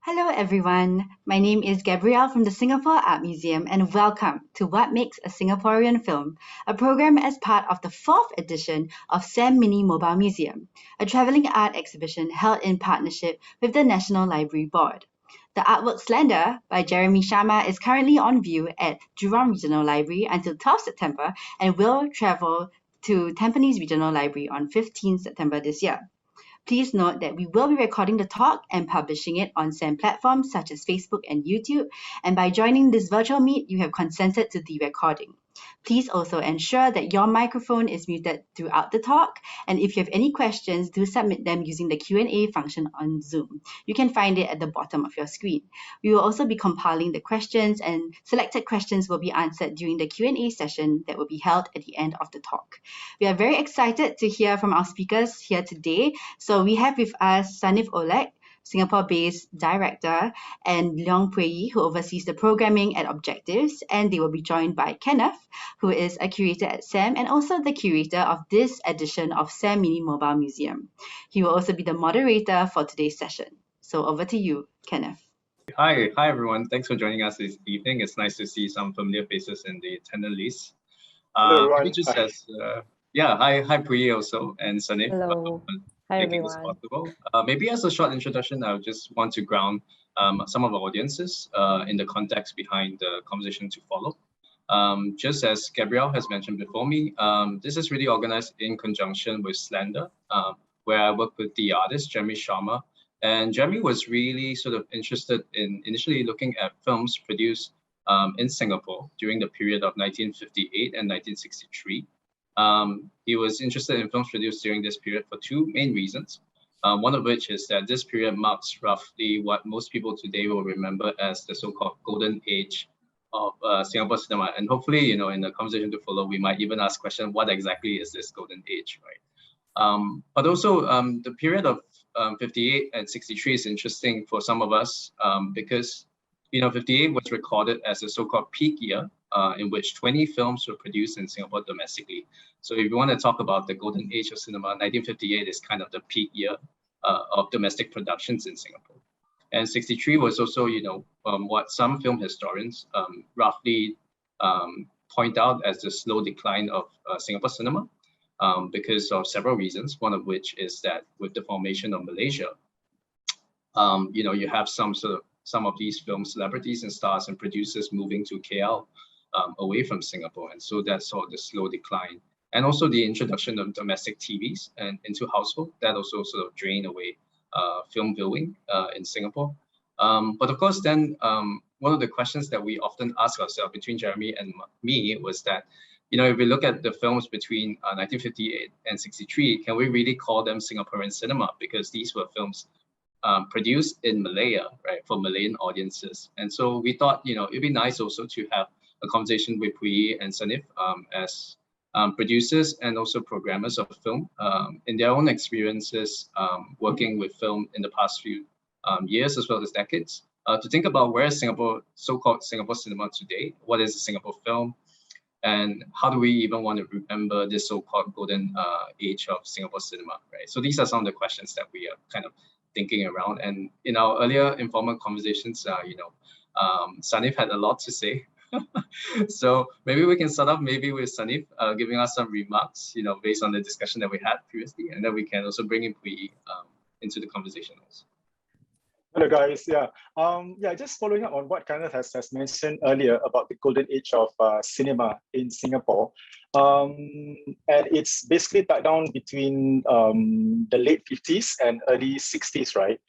Hello, everyone. My name is Gabrielle from the Singapore Art Museum, and welcome to What Makes a Singaporean Film, a program as part of the fourth edition of SAM Mini Mobile Museum, a travelling art exhibition held in partnership with the National Library Board. The artwork Slander by Jeremy Sharma is currently on view at Jurong Regional Library until 12 September and will travel to Tampines Regional Library on 15 September this year. Please note that we will be recording the talk and publishing it on SAM platforms such as Facebook and YouTube, and by joining this virtual meet, you have consented to the recording. Please also ensure that your microphone is muted throughout the talk, and if you have any questions, do submit them using the Q&A function on Zoom. You can find it at the bottom of your screen. We will also be compiling the questions, and selected questions will be answered during the Q&A session that will be held at the end of the talk. We are very excited to hear from our speakers here today. So we have with us Sanif Olek, Singapore-based director, and Leong Puiyee, who oversees the programming at Objectives, and they will be joined by Kenneth, who is a curator at SAM and also the curator of this edition of SAM Mini Mobile Museum. He will also be the moderator for today's session. So over to you, Kenneth. Hi everyone. Thanks for joining us this evening. It's nice to see some familiar faces in the attendant list. Hello, hi Puiyee also, and Sanif. Hello. Hi, making everyone. this possible. Maybe as a short introduction, I just want to ground some of our audiences in the context behind the conversation to follow. Just as Gabrielle has mentioned before me, this is really organized in conjunction with Slander, where I work with the artist Jeremy Sharma. And Jeremy was really sort of interested in initially looking at films produced in Singapore during the period of 1958 and 1963. He was interested in films produced during this period for two main reasons. One of which is that this period marks roughly what most people today will remember as the so-called golden age of Singapore cinema. And hopefully, you know, in the conversation to follow, we might even ask question, what exactly is this golden age, right? But also the period of 58 and 63 is interesting for some of us because, you know, 58 was recorded as a so-called peak year in which 20 films were produced in Singapore domestically. So if you want to talk about the golden age of cinema, 1958 is kind of the peak year of domestic productions in Singapore. And 63 was also, you know, what some film historians roughly point out as the slow decline of Singapore cinema because of several reasons, one of which is that with the formation of Malaysia, you know, you have some of these film celebrities and stars and producers moving to KL away from Singapore. And so that's sort of the slow decline. And also the introduction of domestic TVs and into household, that also sort of drained away film viewing in Singapore. But of course, then one of the questions that we often ask ourselves between Jeremy and me was that, you know, if we look at the films between 1958 and 63, can we really call them Singaporean cinema? Because these were films produced in Malaya, right, for Malayan audiences. And so we thought, you know, it'd be nice also to have a conversation with Puiyee and Sanif as producers and also programmers of film in their own experiences working with film in the past few years as well as decades to think about where is Singapore, so-called Singapore cinema today, what is a Singapore film, and how do we even want to remember this so-called golden age of Singapore cinema, right? So these are some of the questions that we are kind of thinking around. And in our earlier informal conversations, you know, Sanif had a lot to say. So maybe we can start off maybe with Sanif giving us some remarks, you know, based on the discussion that we had previously, and then we can also bring in Puiyee into the conversation also. Hello guys, just following up on what Kenneth has mentioned earlier about the golden age of cinema in Singapore. And it's basically died down between the late 50s and early 60s, right?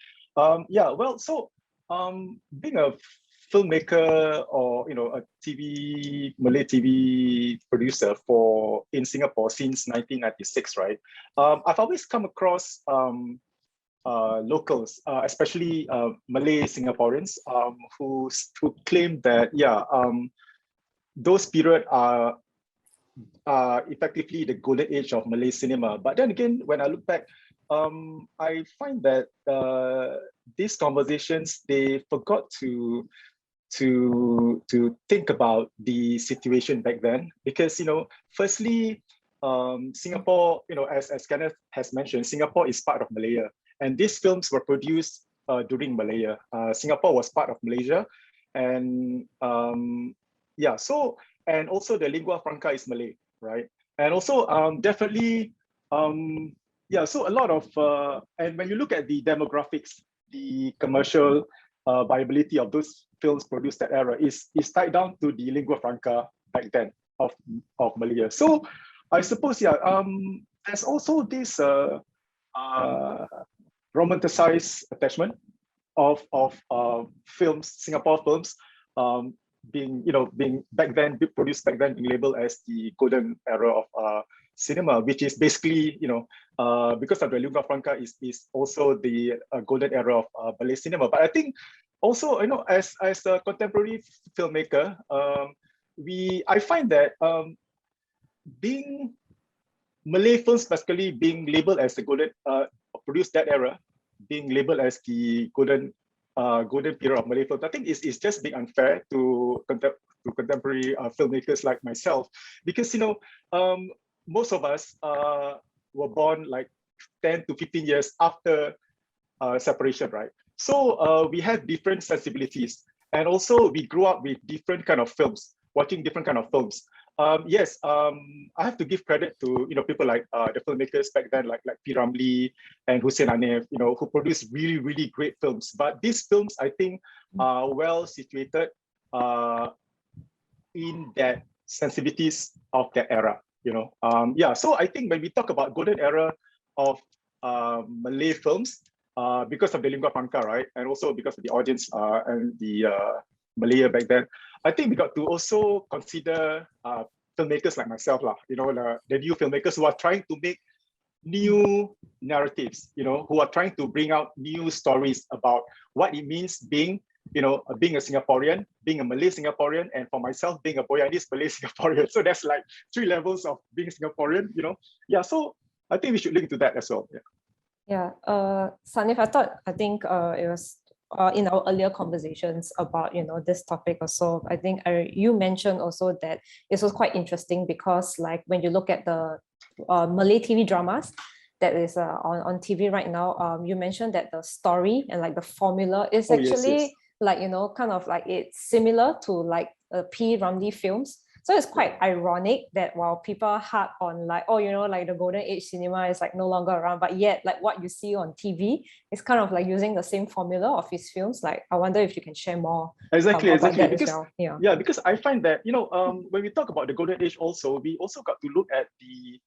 Being a filmmaker or, you know, a Malay TV producer in Singapore since 1996, right? I've always come across locals, especially Malay Singaporeans, who claim that those periods are effectively the golden age of Malay cinema. But then again, when I look back, I find that these conversations, they forgot to think about the situation back then, because, you know, firstly, Singapore, you know, as Kenneth has mentioned, Singapore is part of Malaya. And these films were produced during Malaya. Singapore was part of Malaysia, and yeah, so and also the lingua franca is Malay, right? And also definitely yeah, so a lot of and when you look at the demographics, the commercial viability of those films produced that era is tied down to the lingua franca back then of Malaya. So I suppose yeah, there's also this romanticized attachment of films, Singapore films, being being back then produced back then, being labeled as the golden era of cinema, which is basically because of the lingua franca is also the golden era of Malay cinema. But I think also as a contemporary filmmaker, I find that being Malay films basically being labeled as the golden produced that era, being labeled as the golden period of Malay films, I think is just being unfair to contemporary filmmakers like myself, because most of us were born like 10 to 15 years after separation, right? So we have different sensibilities, and also we grew up with different kind of films, watching different kind of films. Yes, I have to give credit to people like the filmmakers back then, like P. Ramlee and Hussein Hanif, who produced really, really great films. But these films, I think, are well situated in that sensitivities of that era. Yeah. So I think when we talk about golden era of Malay films, because of the lingua franca, right, and also because of the audience and the Malaya back then, I think we got to also consider filmmakers like myself, the new filmmakers who are trying to make new narratives, who are trying to bring out new stories about what it means being a Singaporean, being a Malay Singaporean, and for myself, being a Boyanese Malay Singaporean. So that's like 3 levels of being Singaporean, Yeah, so I think we should link to that as well. Yeah, Sanif, I think it was in our earlier conversations about this topic also. I think you mentioned also that it was quite interesting because like when you look at the Malay TV dramas that is on TV right now, you mentioned that the story and like the formula is actually like kind of like it's similar to like P. Ramlee films. So it's quite ironic that while people harp on like, like the golden age cinema is like no longer around, but yet like what you see on TV is kind of like using the same formula of his films. Like, I wonder if you can share more. Exactly. That because, as well. Yeah, because I find that, when we talk about the golden age also, we also got to look at the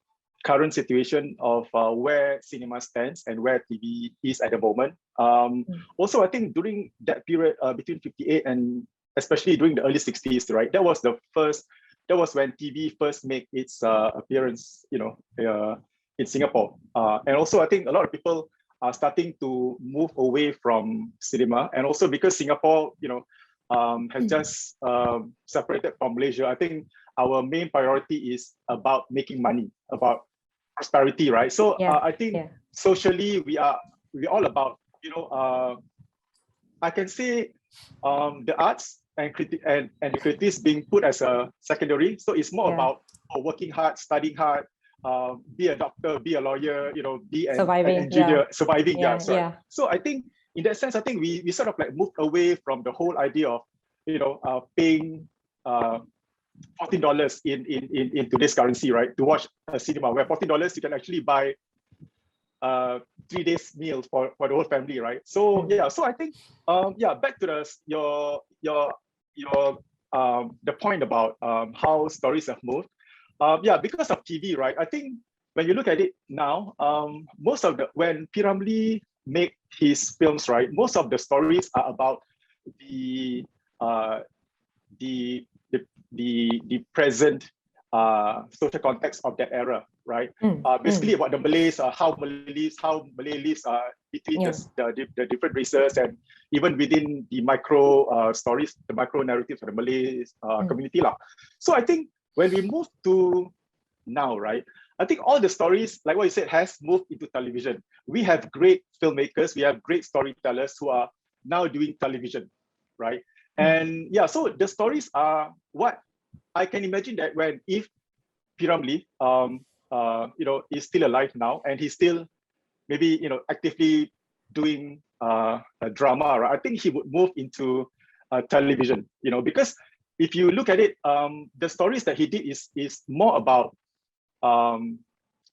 current situation of where cinema stands and where TV is at the moment. Also, I think during that period between 58 and especially during the early 60s, right, that was when TV first made its appearance, in Singapore. And also, I think a lot of people are starting to move away from cinema, and also because Singapore, has just separated from Malaysia. I think our main priority is about making money, about prosperity, right? So I think socially we're all about, I can say the arts and the critics being put as a secondary. So it's more about working hard, studying hard, be a doctor, be a lawyer, be an engineer, surviving. Right. So I think in that sense, I think we sort of like moved away from the whole idea of, paying $14 in today's currency, right, to watch a cinema, where $14 you can actually buy 3 days meal for the whole family, right? So so I think back to the point about how stories have moved. Because of TV, right? I think when you look at it now, when P. Ramlee made his films, right, most of the stories are about the present social context of that era, right? Basically about the Malays, how Malay lives between the different races, and even within the micro stories, the micro narratives of the Malay community. So I think when we move to now, right, I think all the stories, like what you said, has moved into television. We have great filmmakers, we have great storytellers who are now doing television, right? And so the stories are what I can imagine that if P. Ramlee, is still alive now, and he's still maybe actively doing a drama, right, I think he would move into television, because if you look at it, the stories that he did is more about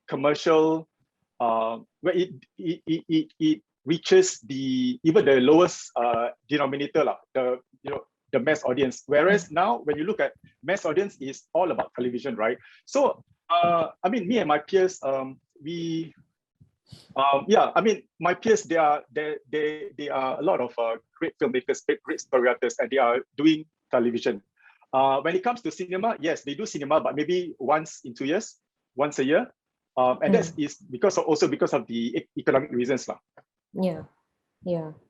commercial, where it reaches even the lowest denominator, the mass audience. Whereas now, when you look at mass audience, is all about television, right? So, I mean, me and my peers, my peers, they are a lot of great filmmakers, great story writers, and they are doing television. When it comes to cinema, yes, they do cinema, but maybe once in 2 years, once a year, and that is because of the economic reasons, lah. Yeah.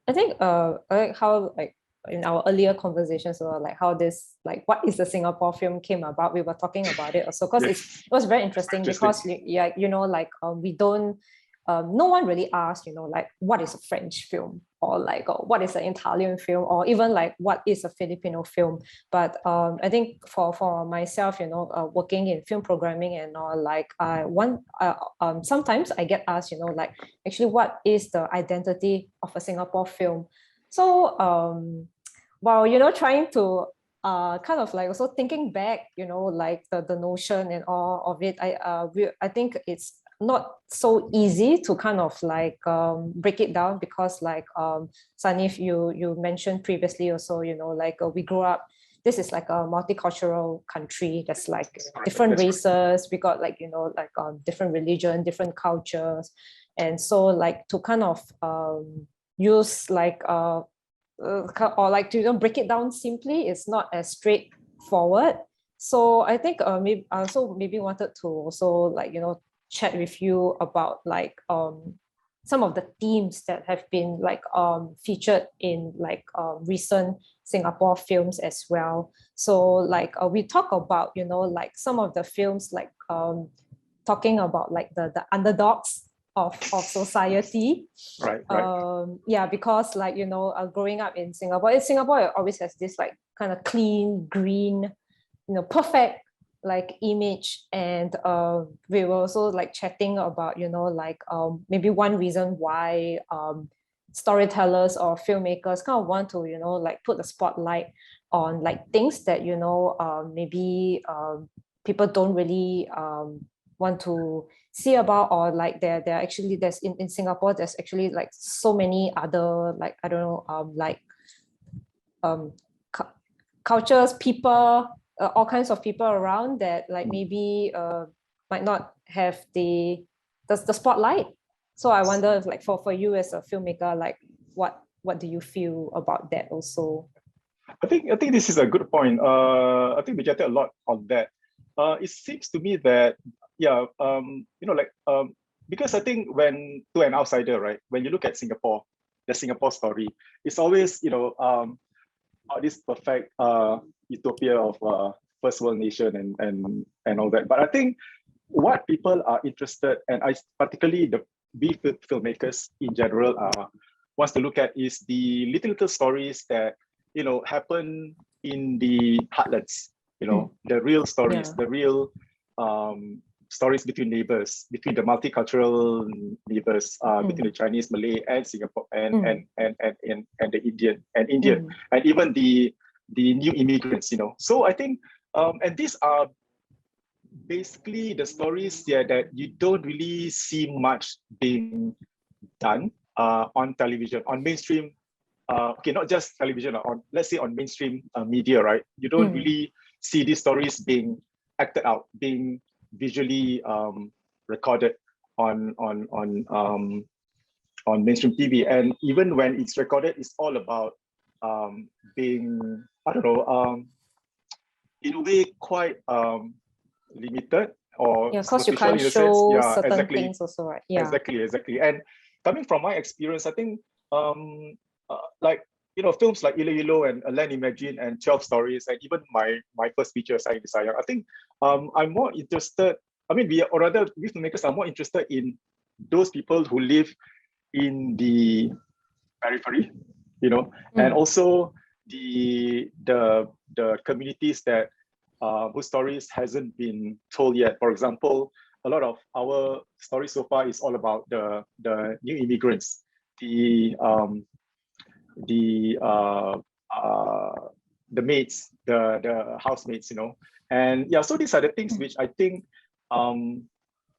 I think I like how, like, in our earlier conversations, or like how this, like, what is the Singapore film came about, we were talking about it also, because it was very interesting because we don't no one really asked, like, what is a French film, or like, or what is an Italian film, or even like what is a Filipino film. But I think for myself, working in film programming and all, like sometimes I get asked, like, actually, what is the identity of a Singapore film? So while trying to kind of like also thinking back, like the notion and all of it, I think it's not so easy to kind of like break it down, because like Sanif, you mentioned previously also, like we grew up, this is like a multicultural country. There's like different races, we got like, like different religion, different cultures. And so like to kind of use like or like to break it down simply, it's not as straightforward. So I think maybe I also maybe wanted to also like chat with you about like some of the themes that have been like featured in like recent Singapore films as well. So like we talk about like some of the films like talking about like the underdogs of society. Right. Yeah, because like growing up in Singapore always has this like kind of clean, green, perfect like image. And we were also like chatting about like maybe one reason why storytellers or filmmakers kind of want to like put the spotlight on like things that maybe people don't really want to see about, or like there actually there's in Singapore there's actually like so many other like I don't know like cultures, people, all kinds of people around that like maybe might not have the spotlight. So I wonder if like for you as a filmmaker, like what do you feel about that also? I think this is a good point. I think we chatted a lot on that. It seems to me that because I think when to an outsider, right, when you look at Singapore, the Singapore story, it's always this perfect utopia of first world nation and all that. But I think what people are interested, and particularly the filmmakers in general wants to look at, is the little stories that happen in the heartlands. The real stories, the real stories between neighbors, between the multicultural neighbors, between the Chinese, Malay, and Singapore, and the Indian, and even the new immigrants. So I think, and these are basically the stories that you don't really see much being done on television, on mainstream. Not just television, on let's say on mainstream media, right? You don't really see these stories being acted out, being visually recorded on mainstream TV. And even when it's recorded, it's all about being, I don't know, in a way quite limited, or because you can't show certain things also, right? Exactly. And coming from my experience, I think films like Ilo Ilo and Land Imagine and 12 Stories, and even my first feature, Sayang Disayang, I think I'm more interested, we filmmakers are more interested in those people who live in the periphery, and also the communities that whose stories hasn't been told yet. For example, a lot of our stories so far is all about the new immigrants, the maids, the housemates, and yeah. So these are the things which I think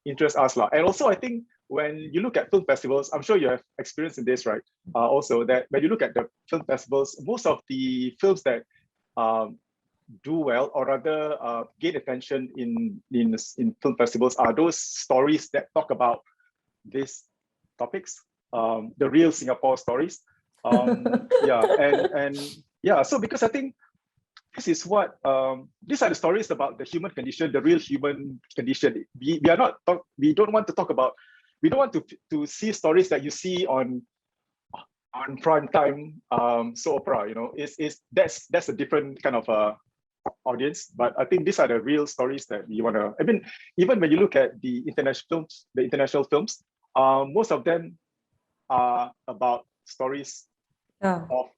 interest us lah. And also I think when you look at film festivals, I'm sure you have experience in this, right? Also that when you look at the film festivals, most of the films that do well or rather gain attention in film festivals are those stories that talk about these topics, the real Singapore stories. Yeah, and yeah, so because I think this is what these are the stories about the human condition, the real human condition. We don't want to talk about, we don't want to see stories that you see on prime time soap opera. That's a different kind of audience. But I think these are the real stories that we want to. I mean, even when you look at the international films, most of them are about stories of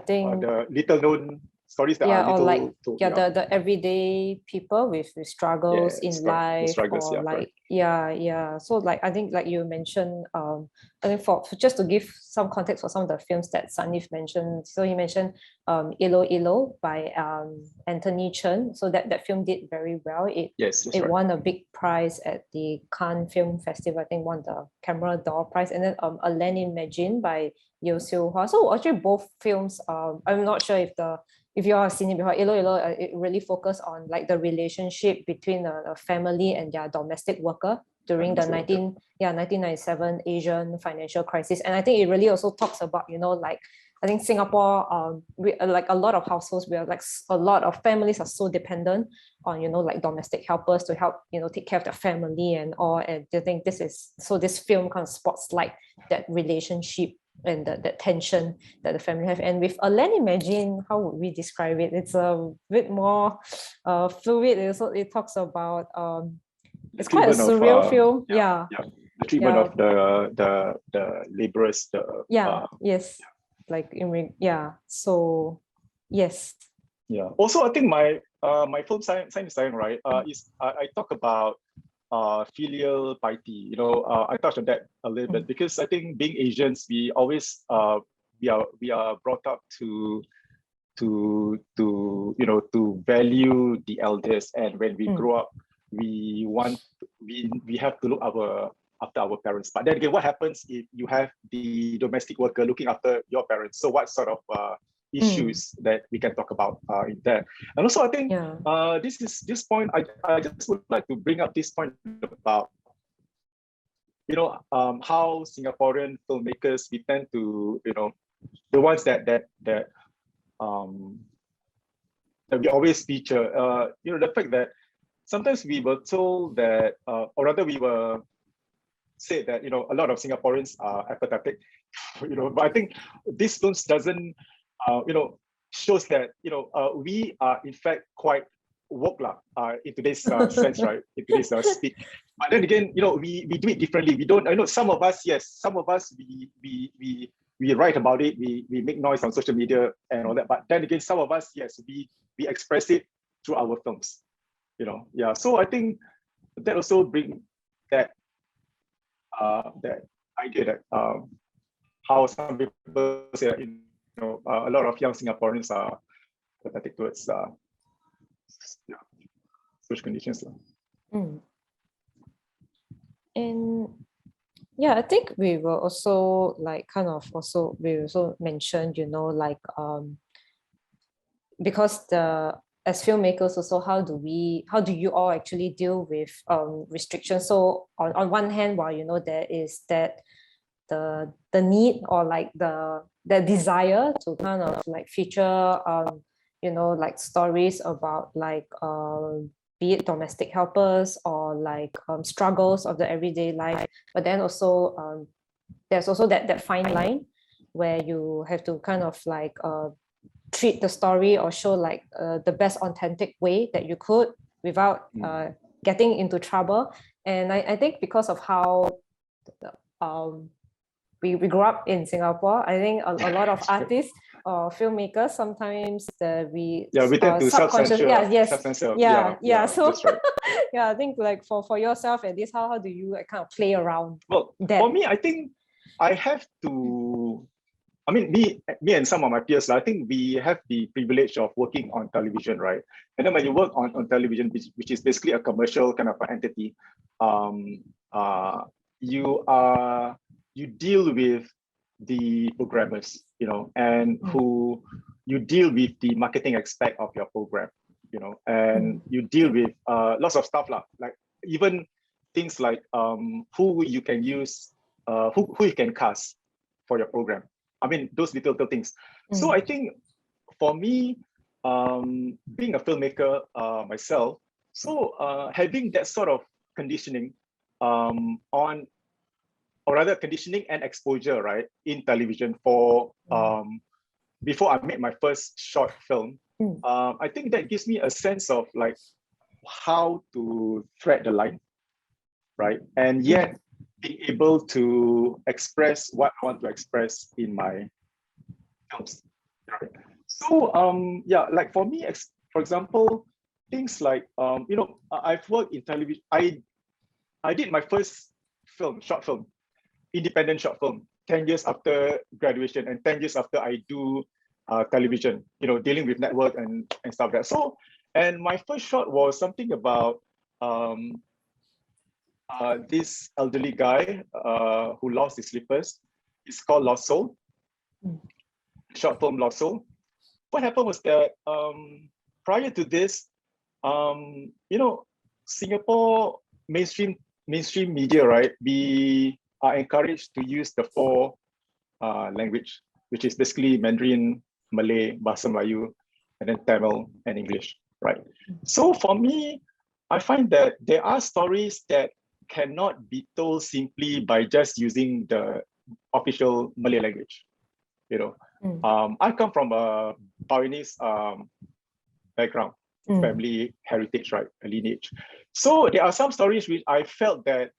the little known stories that are little, or like to, the everyday people with struggles in life, struggles, or like so like I think like you mentioned, I think for just to give some context for some of the films that Sanif mentioned, so he mentioned Ilo Ilo by Anthony Chen. So that film did very well. It won a big prize at the Cannes Film Festival. I think won the Camera d'Or prize. And then A Land in Imagine by Yeo Siu Hua. So actually both films, I'm not sure if you all have seen it before. Ilo Ilo, it really focused on like the relationship between a family and their domestic worker during the 1997 Asian financial crisis. And I think it really also talks about, like, I think Singapore, like a lot of households, where like a lot of families are so dependent on, like domestic helpers to help, take care of their family and all. And I think this film kind of spotlight that relationship and that tension that the family have. And with A Land Imagine, how would we describe it? It's a bit more fluid. It talks about it's quite a surreal film. The treatment of the laborers. So yes. Yeah. Also, I think my film science design, right, is I talk about filial piety. I touched on that a little bit because I think being Asians, we always we are brought up to value the elders, and when we grow up, we have to look after our parents. But then again, what happens if you have the domestic worker looking after your parents? So what sort of issues that we can talk about in there? And also I think this point, I just would like to bring up this point about how Singaporean filmmakers, we tend to, the ones that we always feature, the fact that sometimes we were told that, or rather we were said that, a lot of Singaporeans are apathetic, but I think this film doesn't, shows that, we are in fact quite woke in today's sense, right? In today's speak. But then again, we do it differently. We don't, I know some of us, we write about it, we make noise on social media and all that. But then again, some of us, we express it through our films, So I think that also bring that idea that how some people say that, a lot of young Singaporeans are pathetic towards social conditions. And I think we will also we also mentioned, because as filmmakers also, how do you all actually deal with restrictions? So on one hand, while there is that the need or like the desire to kind of like feature like stories about like be it domestic helpers or like struggles of the everyday life, but then also there's also that fine line where you have to kind of like treat the story or show like the best authentic way that you could without getting into trouble. And I think because of how we grew up in Singapore, I think a lot of artists or filmmakers sometimes we tend to self-censor. So right. I think like for yourself at least, how do you kind of play around well that? For me, I think I have to I mean, me and some of my peers, I think we have the privilege of working on television, right? And then when you work on television, which is basically a commercial kind of entity, um, you deal with the programmers, and who you deal with the marketing aspect of your program, and you deal with lots of stuff like even things like who you can use, who you can cast for your program. I mean, those little things. So I think for me, being a filmmaker myself, so having that sort of conditioning or rather conditioning and exposure, right, in television for before I made my first short film, I think that gives me a sense of like how to thread the line, right, and yet being able to express what I want to express in my films. Right? So yeah, like for me, for example, things like I've worked in television. I did my first short film, independent short film, 10 years after graduation and 10 years after I do television, dealing with network and stuff like that. So, and my first short was something about this elderly guy who lost his slippers. It's called Lost Soul, short film Lost Soul. What happened was that prior to this, Singapore mainstream media, right? We are encouraged to use the four language, which is basically Mandarin, Malay, Bahasa Melayu, and then Tamil and English, right? So for me, I find that there are stories that cannot be told simply by just using the official Malay language. I come from a Balinese background, family heritage, right, a lineage. So there are some stories which I felt that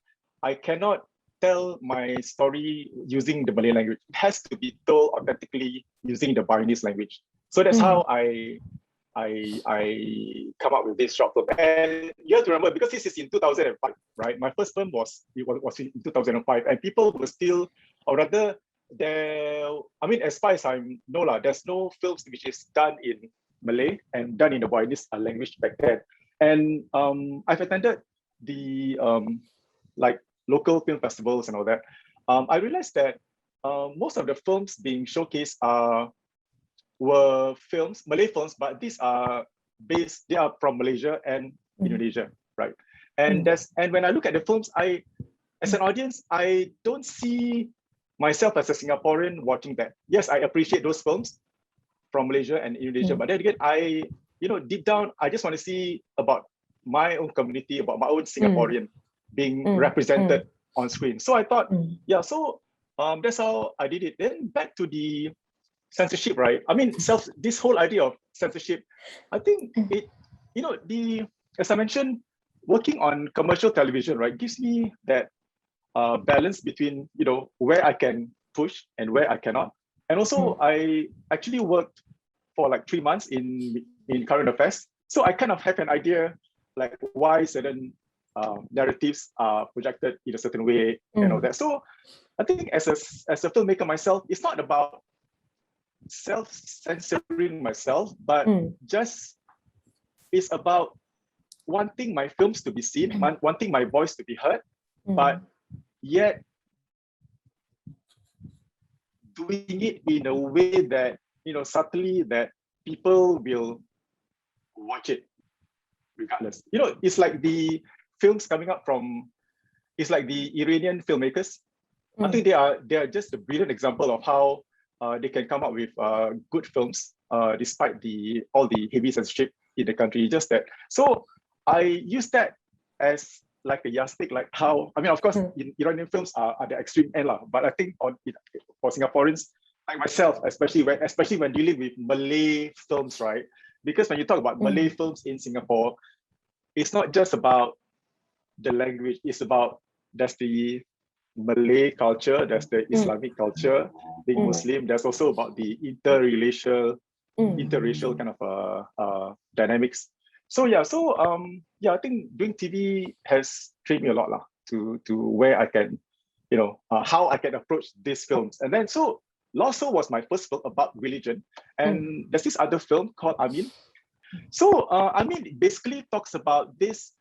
I cannot tell my story using the Malay language. It has to be told authentically using the Balinese language. So that's how I come up with this short film. And you have to remember, because this is in 2005, right? My first film was in 2005, and people were still, or rather, as far as I know, there's no films which is done in Malay and done in the Balinese language back then. And I've attended the like local film festivals and all that. I realized that most of the films being showcased were films, Malay films, but they are from Malaysia and Indonesia, right? And when I look at the films, as an audience, I don't see myself as a Singaporean watching that. Yes, I appreciate those films from Malaysia and Indonesia, but then again, deep down, I just want to see about my own community, about my own Singaporean being represented on screen. So I thought, so that's how I did it. Then back to the censorship, right? I mean, this whole idea of censorship, I think as I mentioned, working on commercial television, right, gives me that balance between where I can push and where I cannot. And also I actually worked for like 3 months in current affairs, so I kind of have an idea like why certain narratives are projected in a certain way and all that. So I think as a filmmaker myself, it's not about self-censoring myself, but just it's about wanting my films to be seen, wanting my voice to be heard, but yet doing it in a way that subtly that people will watch it regardless. It's like the films coming up from, it's like the Iranian filmmakers. I think they are just a brilliant example of how they can come up with good films despite all the heavy censorship in the country. Just that. So I use that as like a yardstick, like how, I mean, of course, Iranian films are at the extreme end, but I think for Singaporeans like myself, especially when dealing with Malay films, right? Because when you talk about Malay films in Singapore, it's not just about the language, it's about there's the Malay culture, there's the Islamic culture, being Muslim, there's also about the interracial kind of dynamics. So I think doing TV has trained me a lot to where I can, how I can approach these films. And then Lost Soul was my first film about religion, and there's this other film called Amin. So Amin basically talks about this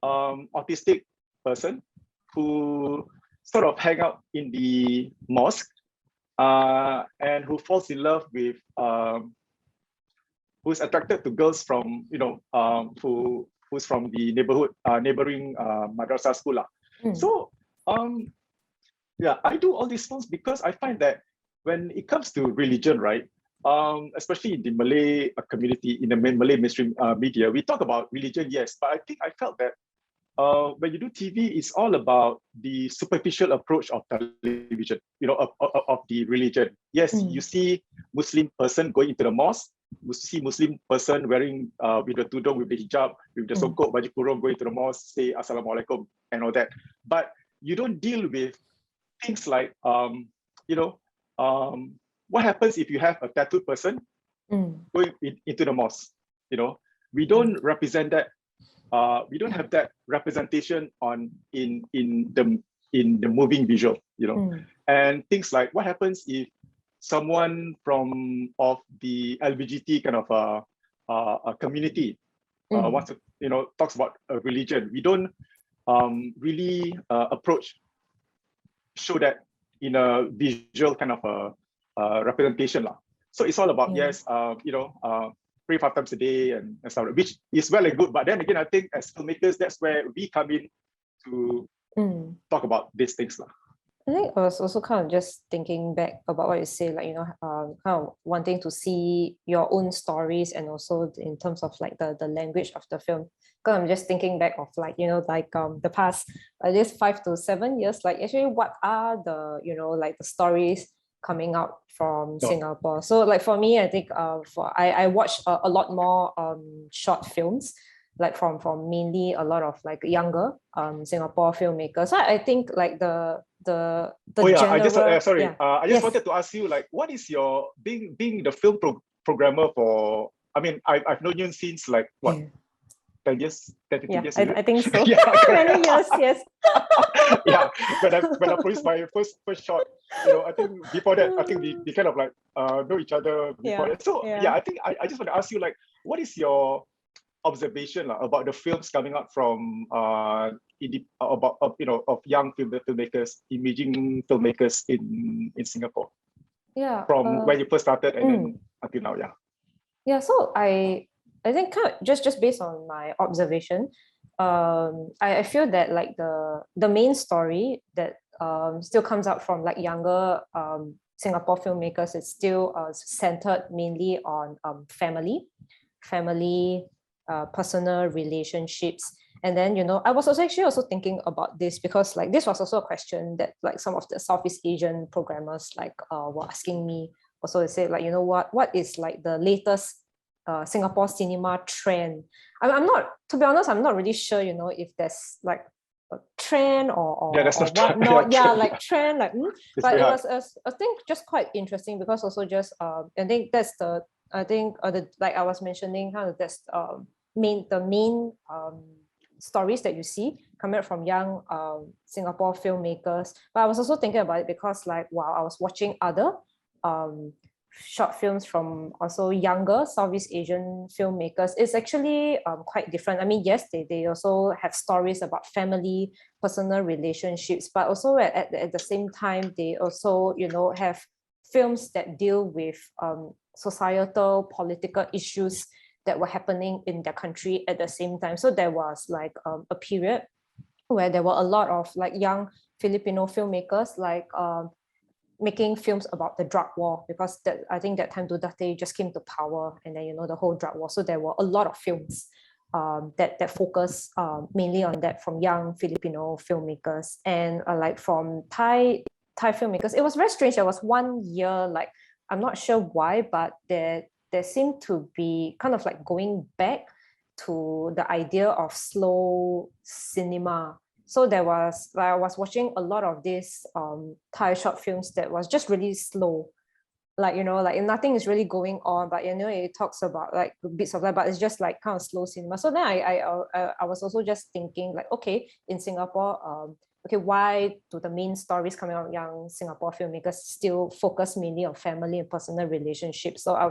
autistic person who sort of hang out in the mosque and who falls in love with who's attracted to girls from who's from the neighboring madrasah school lah. So yeah, I do all these films because I find that when it comes to religion, right, especially in the Malay community, in the Malay mainstream media, we talk about religion, yes, but I think I felt that when you do TV, it's all about the superficial approach of television, of the religion. Yes, you see Muslim person going into the mosque, you see Muslim person wearing with the tudung, with the hijab, with the songkok, baju kurung, going to the mosque, say Assalamualaikum and all that. But you don't deal with things like, what happens if you have a tattooed person going into the mosque? We don't represent that. We don't have that representation in the moving visual, and things like what happens if someone of the LGBT kind of a community wants to, talks about a religion. We don't really show that in a visual kind of a representation lah. So it's all about pray 5 times a day and stuff, which is well and good. But then again, I think as filmmakers, that's where we come in to talk about these things lah. I think I was also kind of just thinking back about what you say, like, kind of wanting to see your own stories, and also in terms of like the language of the film. Because I'm just thinking back of like, the past, at least 5 to 7 years, like actually what are the, like the stories coming out from Singapore. So like for me, I think I watched a lot more short films, like from mainly a lot of like younger Singapore filmmakers. So I think like the I just Yes. wanted to ask you, like, what is your being the film programmer for? I mean, I've known you since like what, 10 years, 10 years. I think so. Yeah, Many years, yes. Yeah, when I produced my first short, I think before that, I think we kind of like know each other before that. So I think I just want to ask you, like, what is your observation about the films coming out from of young filmmakers, emerging filmmakers in Singapore? Yeah. From when you first started and then until now, Yeah, so I think kind of just based on my observation, I feel that like the main story that still comes out from like younger Singapore filmmakers is still centered mainly on family, personal relationships. And then, I was also thinking about this because like this was also a question that like some of the Southeast Asian programmers like were asking me. Also, they said like, what is like the latest Singapore cinema trend? I'm not, to be honest, I'm not really sure, if there's like a trend or whatnot. Like trend, like, but it was, I think, just quite interesting because also just, I think that's like I was mentioning, kind of that's the main stories that you see coming out from young Singapore filmmakers. But I was also thinking about it because like while I was watching other short films from also younger Southeast Asian filmmakers, it's actually quite different. I mean, yes, they also have stories about family, personal relationships, but also at the same time, they also, have films that deal with societal, political issues that were happening in their country at the same time. So there was like a period where there were a lot of like young Filipino filmmakers like making films about the drug war, because I think that time Duterte just came to power, and then the whole drug war. So there were a lot of films that focus mainly on that from young Filipino filmmakers, and like from Thai filmmakers. It was very strange. There was 1 year, like I'm not sure why, but there seemed to be kind of like going back to the idea of slow cinema. So I was watching a lot of these Thai short films that was just really slow, like like nothing is really going on, but it talks about like bits of that, but it's just like kind of slow cinema. So then I was also just thinking like, okay, in Singapore, okay, why do the main stories coming out of young Singapore filmmakers still focus mainly on family and personal relationships? So I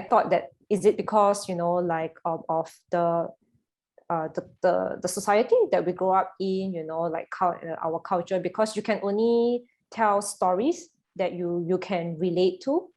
thought that, is it because, you know, like of the society that we grow up in, you know, like our culture, because you can only tell stories that you can relate to,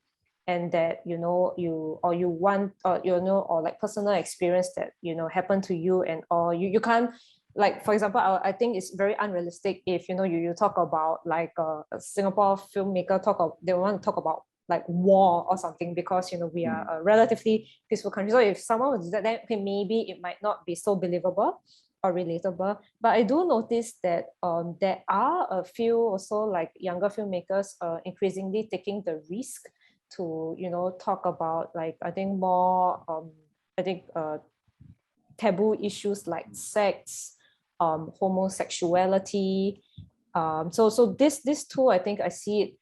and that, you know, you want, or, you know, or like personal experience that, you know, happened to you, and or you can't, like, for example, I think it's very unrealistic if, you know, you talk about like a Singapore filmmaker they want to talk about like war or something, because, you know, we are a relatively peaceful country. So if someone would do that, then okay, maybe it might not be so believable or relatable. But I do notice that there are a few also like younger filmmakers increasingly taking the risk to, you know, talk about like, I think more taboo issues like sex, homosexuality. So this too, I think I see it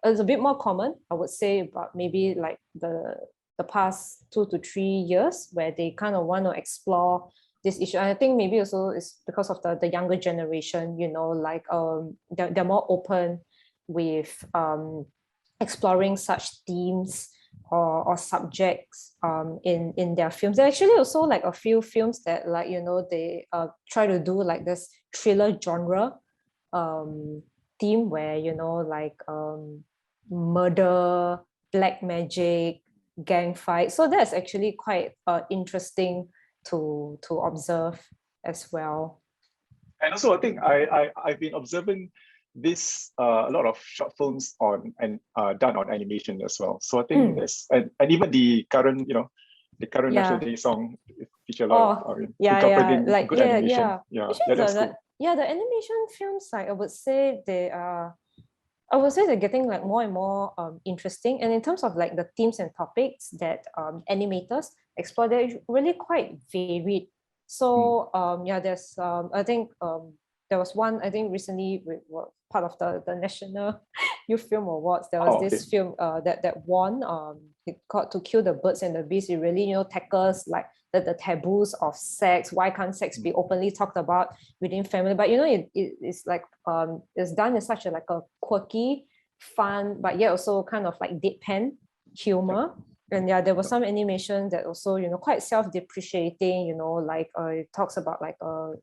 it's a bit more common, I would say, about maybe like the past 2 to 3 years, where they kind of want to explore this issue. And I think maybe also it's because of the younger generation, you know, like they're more open with exploring such themes or subjects in their films. There are actually also like a few films that, like, you know, they try to do like this thriller genre theme, where, you know, like murder, black magic, gang fight. So that's actually quite interesting to observe as well. And also, I think I've been observing this a lot of short films on and done on animation as well. So I think there's and even the current, you know, the current National Day song feature a lot of incorporating like good animation. Actually, That's cool. the animation films, like I would say they're getting like more and more interesting. And in terms of like the themes and topics that animators explore, they're really quite varied. So there's I think there was one, I think recently, part of the National Youth Film Awards. There was this film that won. It called To Kill the Birds and the Bees. It really, you know, tackles like the taboos of sex. Why can't sex be openly talked about within family? But, you know, it's like it's done in such a like a quirky, fun, but yet also kind of like deadpan humor. And there was some animation that also, you know, quite self-depreciating, you know, like it talks about like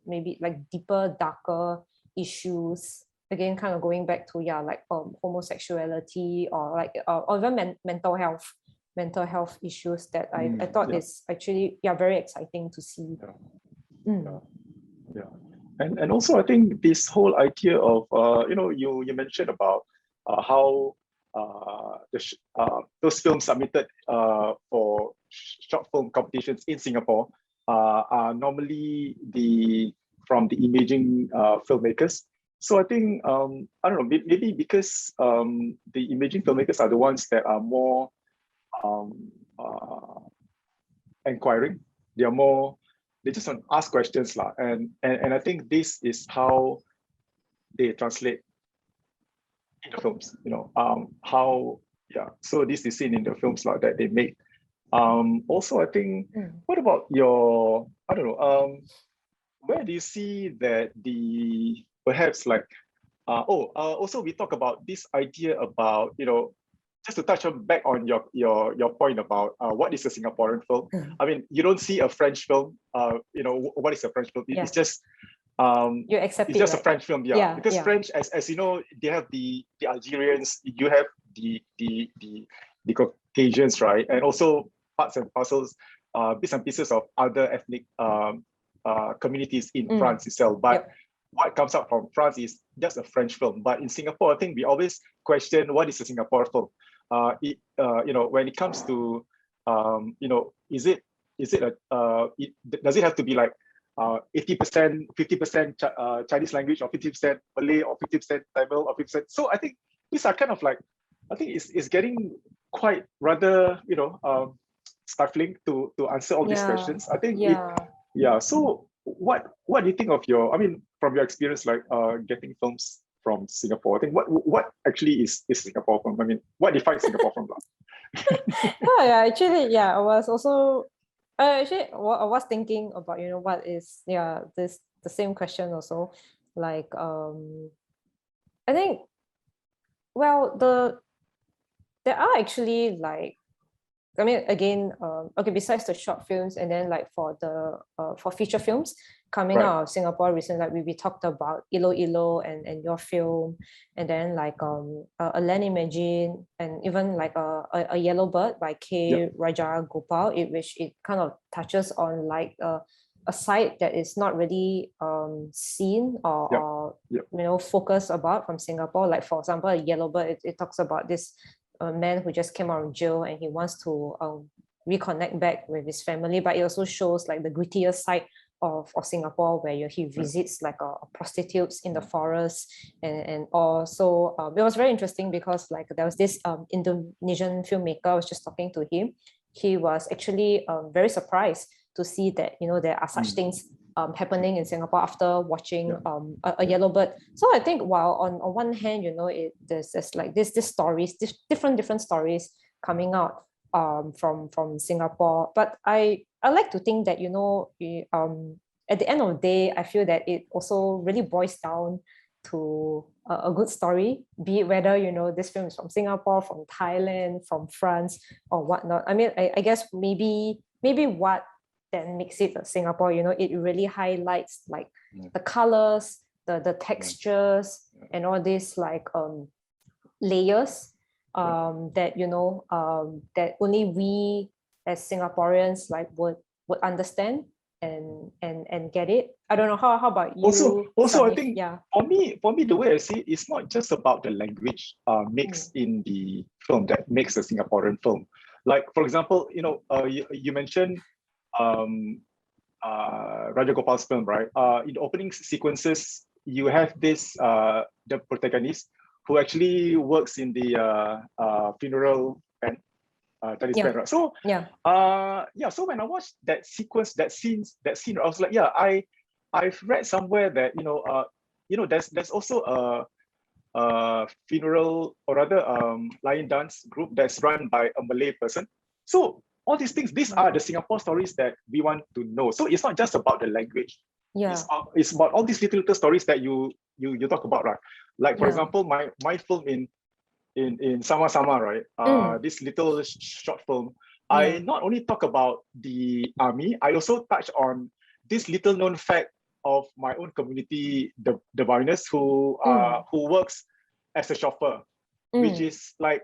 maybe like deeper, darker issues. Again, kind of going back to like homosexuality, or like or even mental health issues that I thought is actually very exciting to see. And also, I think this whole idea of you know, you mentioned about how those films submitted for short film competitions in Singapore are normally from the emerging filmmakers. So I think I don't know, maybe because the emerging filmmakers are the ones that are more inquiring. They just want to ask questions lah, and I think this is how they translate in the films. You know, so this is seen in the films like that they make. Also, I think, what about your, I don't know, where do you see that perhaps like, also we talk about this idea about, you know, just to touch back on your point about what is a Singaporean film. I mean, you don't see a French film, you know, what is a French film? It's just, you accept it's just right? A French film, because French, as you know, they have the Algerians, you have the Caucasians, right? And also parts and parcels, bits and pieces of other ethnic communities in France itself. But what comes out from France is just a French film. But in Singapore, I think we always question what is a Singapore film. You know, when it comes to you know, does it have to be like 80%, 50% Chinese language, or 50% Malay, or 50% Tamil, or 50%? So I think these are kind of like, I think it's getting quite rather, you know, stifling to answer all these questions. I think so what do you think of from your experience, like getting films from Singapore? I think what actually is Singapore film? I mean, what defines Singapore film? Actually, I was also Actually, I was thinking about, what is, the same question also. Like, I think, well, there are actually, like, I mean, again, okay, besides the short films, and then like for feature films coming out of Singapore recently, like we talked about Ilo Ilo and your film, and then like a Land Imagine, and even like a Yellow Bird by K. Raja Gopal, which it kind of touches on like a side that is not really seen or focused about from Singapore. Like for example, a Yellow Bird, it talks about this a man who just came out of jail and he wants to reconnect back with his family, but it also shows like the grittier side of Singapore, where he visits like prostitutes in the forest and all. So it was very interesting because like there was this Indonesian filmmaker. I was just talking to him. He was actually very surprised to see that there are such things happening in Singapore after watching a Yellow Bird. So I think while on one hand, there's like this stories, different stories coming out from Singapore. But I like to think that at the end of the day, I feel that it also really boils down to a good story, be it whether this film is from Singapore, from Thailand, from France, or whatnot. I mean, I guess maybe what that makes it Singapore, it really highlights like the colors, the textures, and all these like layers that that only we as Singaporeans like would understand and get it. I don't know how about you? Also, Sanif? I think yeah. for me, the way I see it, it's not just about the language mixed in the film that makes a Singaporean film. Like for example, you mentioned Raja Gopal's film, right? In the opening sequences, you have this the protagonist who actually works in the funeral band, band, right? So so when I watched that sequence, that scene, I was like, I've read somewhere that there's also a funeral, or rather lion dance group that's run by a Malay person. So all these things, these are the Singapore stories that we want to know. So it's not just about the language. It's about all these little stories that you talk about, right? Like for example, my film in Sama Sama, right? This little short film, I not only talk about the army, I also touch on this little known fact of my own community, the Bariners, who works as a chauffeur, which is like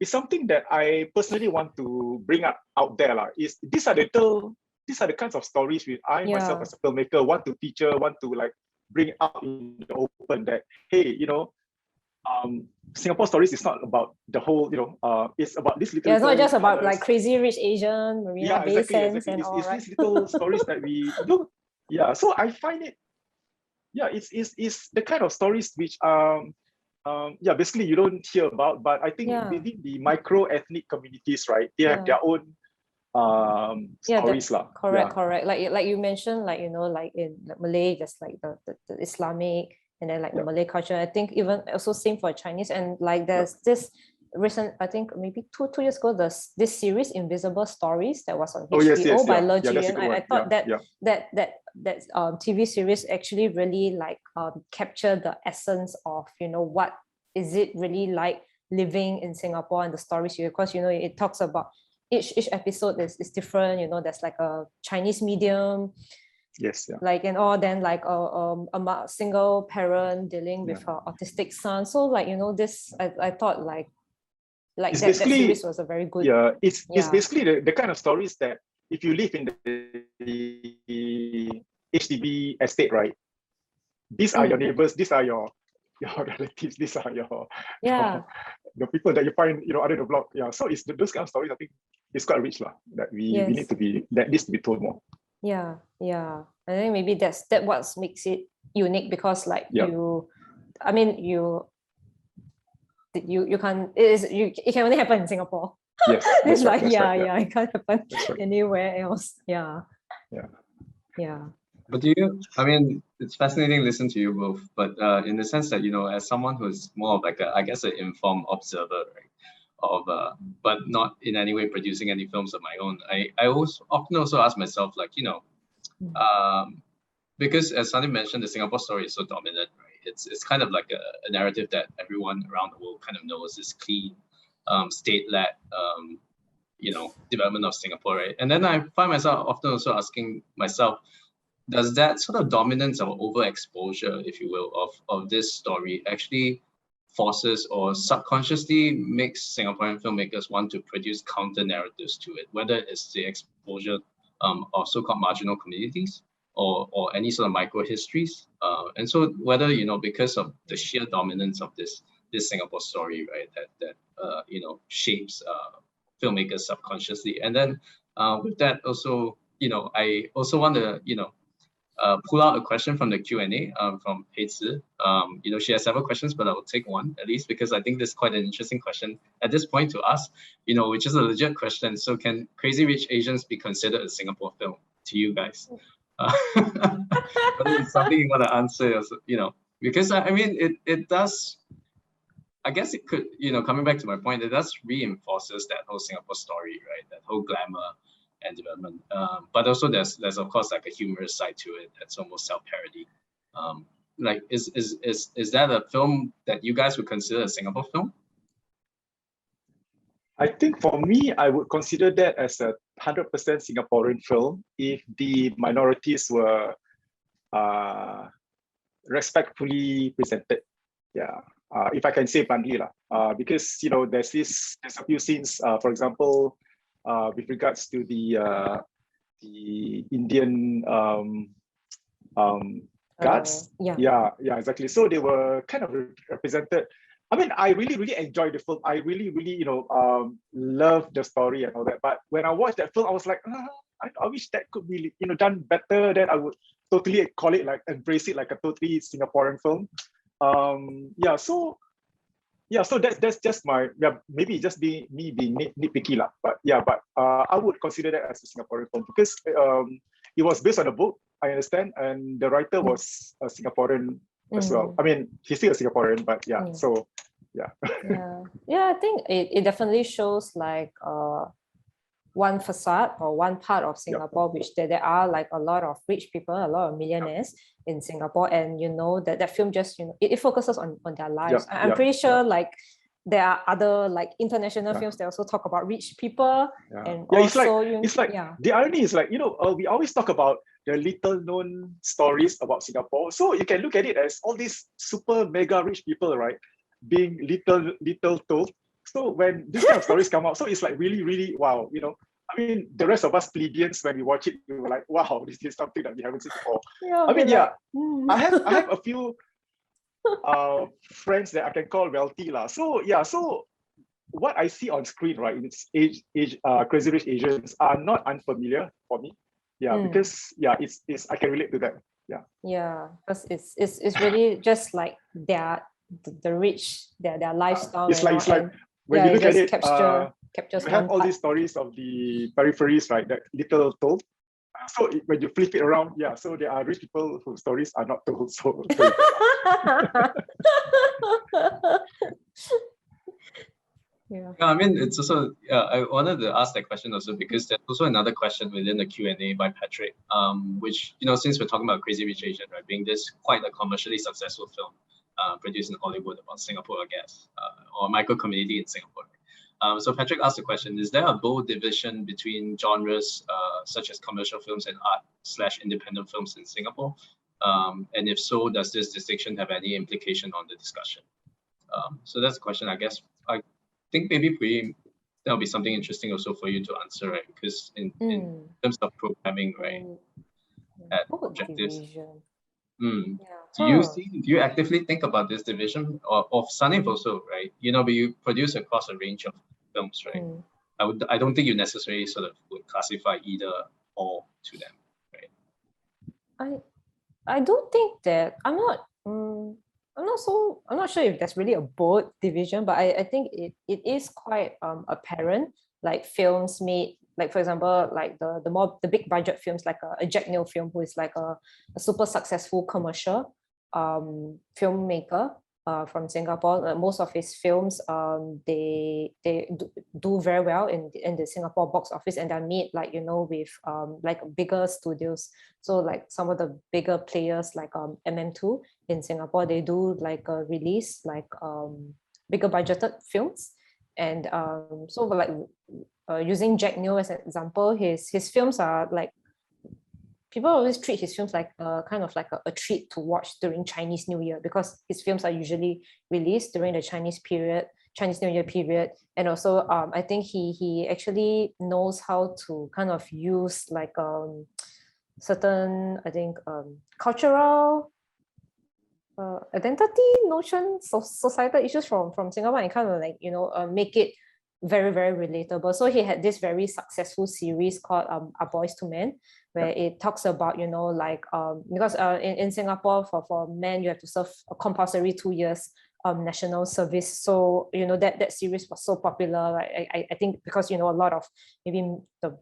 it's something that I personally want to bring out there. These are the kinds of stories which I myself as a filmmaker want to feature, want to like bring out in the open, that hey, Singapore stories is not about the whole, it's about this little. It's not just about like Crazy Rich Asian, Marina Bay Sands, and all, it's right? these little stories that we do. Yeah, so I find it. Yeah, it's the kind of stories which basically you don't hear about, but I think within the micro ethnic communities, right, they have their own stories lah. Correct. Like you mentioned, like like in Malay, just like the Islamic, and then like the Malay culture. I think even also same for Chinese, and like there's this recent, I think maybe two years ago, this series Invisible Stories that was on HBO by Le Jian. I thought that TV series actually really like captured the essence of what is it really like living in Singapore, and the stories here, because it talks about each episode is different. There's like a Chinese medium, like, and all, then like a single parent dealing with her autistic son. So like this, I thought like that series was a very good. It's basically the kind of stories that if you live in the HDB estate, right, these are your neighbors, these are your relatives, these are your the people that you find under the block. So it's those kind of stories, I think it's quite rich lah, that we need to be, that needs to be told more. I think maybe that's what makes it unique, because like you can't, it can only happen in Singapore. It's like it can't happen anywhere else. But it's fascinating to listen to you both, but in the sense that, as someone who's more of like I guess an informed observer, right, but not in any way producing any films of my own. I often also ask myself, like, because as Sanif mentioned, the Singapore story is so dominant, right? It's kind of like a narrative that everyone around the world kind of knows, this clean, state-led, development of Singapore, right? And then I find myself often also asking myself, does that sort of dominance or overexposure, if you will, of this story actually forces or subconsciously makes Singaporean filmmakers want to produce counter narratives to it, whether it's the exposure of so-called marginal communities or any sort of micro histories, and so whether because of the sheer dominance of this Singapore story, right, that shapes filmmakers subconsciously, and then with that also, I also want to pull out a question from the Q&A from Pei Tzu. She has several questions, but I will take one at least because I think this is quite an interesting question at this point to ask, which is a legit question. So can Crazy Rich Asians be considered a Singapore film to you guys? Whether it's something you want to answer, because I mean, it does, I guess it could, coming back to my point, it does reinforces that whole Singapore story, right? That whole glamour and development. But also there's of course like a humorous side to it that's almost self-parody. Like is that a film that you guys would consider a Singapore film? I think for me, I would consider that as a 100% Singaporean film if the minorities were respectfully presented. Yeah, if I can say bluntly, because there's a few scenes, for example, with regards to the Indian guards. Yeah, exactly. So they were kind of represented. I mean, I really enjoyed the film. I really love the story and all that. But when I watched that film, I was like, I wish that could be done better. Then I would totally call it like embrace it like a totally Singaporean film. So that's just my maybe just me being nitpicky lah. But I would consider that as a Singaporean film because it was based on a book, I understand, and the writer was a Singaporean as well. I mean, he's still a Singaporean, but so I think it definitely shows like one facade or one part of Singapore, which there are like a lot of rich people, a lot of millionaires in Singapore, and that film just it focuses on their lives. I'm pretty sure like there are other like international films that also talk about rich people, and also the irony is like we always talk about the little known stories about Singapore, so you can look at it as all these super mega rich people, right, being little told. So when these kind of stories come out, so it's like really wow, I mean, the rest of us plebeians, when we watch it, we were like, wow, this is something that we haven't seen before. I mean, I have a few friends that I can call wealthy lah. So so what I see on screen, right, it's Crazy Rich Asians are not unfamiliar for me. Because it's I can relate to that. Because it's really just like the rich, their lifestyle. It's like when you look at it, captures you have all these stories of the peripheries, right, that little told. So when you flip it around, so there are rich people whose stories are not told. So I mean, it's also I wanted to ask that question also because there's also another question within the Q&A by Patrick, which since we're talking about Crazy Rich Asian, right, being this quite a commercially successful film produced in Hollywood about Singapore, I guess, or micro community in Singapore. So Patrick asked the question: is there a bold division between genres such as commercial films and art/independent films in Singapore? And if so, does this distinction have any implication on the discussion? So that's a question, I guess. I think maybe Puiyee, that'll be something interesting also for you to answer, right? Because in terms of programming, right, at objectives. Do you actively think about this division of Sanif also, right? But you produce across a range of films, right? I don't think you necessarily sort of would classify either or to them, right? I don't think that I'm not sure if there's really a bold division, but I think it is quite apparent. Like films made, like for example, like the big budget films, like a Jack Neo film, who is like a super successful commercial filmmaker. from Singapore. Most of his films, they do very well in the Singapore box office, and they're made like, with like bigger studios. So like some of the bigger players like MM2 in Singapore, they do like a release like bigger budgeted films. And so like using Jack Neo as an example, his films are like, people always treat his films like kind of like a treat to watch during Chinese New Year, because his films are usually released during the Chinese New Year period. And also I think he actually knows how to kind of use like certain, I think, cultural identity notions of societal issues from Singapore, and kind of like, make it very, very relatable. So he had this very successful series called A Boys to Men, where it talks about, like because in Singapore for men you have to serve a compulsory 2 years national service. So that series was so popular. I think because a lot of maybe the